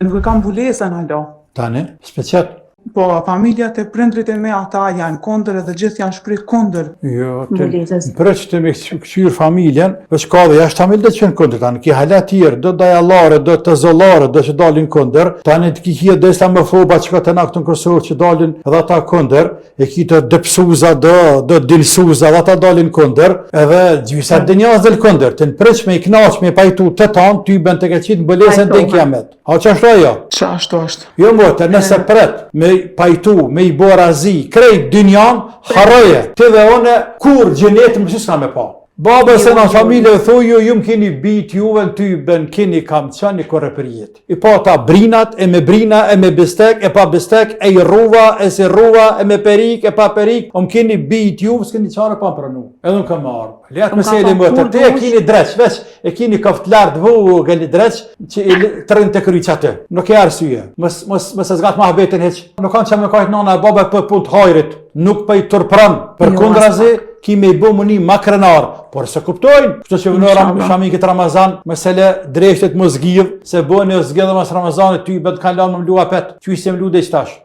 Nuk e kam mbulesën alo. Tani, speciat. Po, familjet e prindrit e me ata janë kondër edhe gjithë janë shpreh kondër. Jo, mbulesës. përveç të me këshyr familjen, veç ka dhe jashtë familje të qenë kondër, tani ki hala tjerë, do dajallare, do të zollare, do që dalin kondër, tani të ki hje dhe islamofoba që ka të na këtu në Kosovë që dalin edhe ata kondër, e ki të dëpsuza, do dilsuza, dhe ata dalin kondër, edhe gjysa dënjas del kondër, të në preq me i knaq, me pajtu të tanë, ty bën të ke qitë mbulesën dhe në kiamet. A që është ajo? Që ashtu është. Jo motër, nëse pret, me pajtu, me i bo razi, krejt dynjan, harroje. Ti dhe one, kur gjenetë më s'ka me pa. Baba se në familje e thuj, ju më keni bit juve në ty ben keni kam qani kore për jetë. I pa ta brinat, e me brina, e me bestek, e pa bestek, e i rruva, e si rruva, e me perik, e pa perik, o më keni bit juve, s'keni qare pa pranu. Edhe më kam marrë. Letë me sejli më të te e keni dreq, veç, e keni kaft lartë vu, gëlli dreq, që i tërën të kryq atë. Nuk e arsye, mës e zgatë ma habetin heq. Nuk kanë që me kajtë nana e baba për punë të hajrit, nuk për i tërpran, për kundrazi, ki me i bo mëni ma krenar, por se kuptojnë, që që vënora shamikit Ramazan, mesele dreshtet më zgjidh, se bojnë e zgjidhë mas Ramazanit, ty i bëtë kanë lanë më mlu apet, që i se mlu dhe i stash.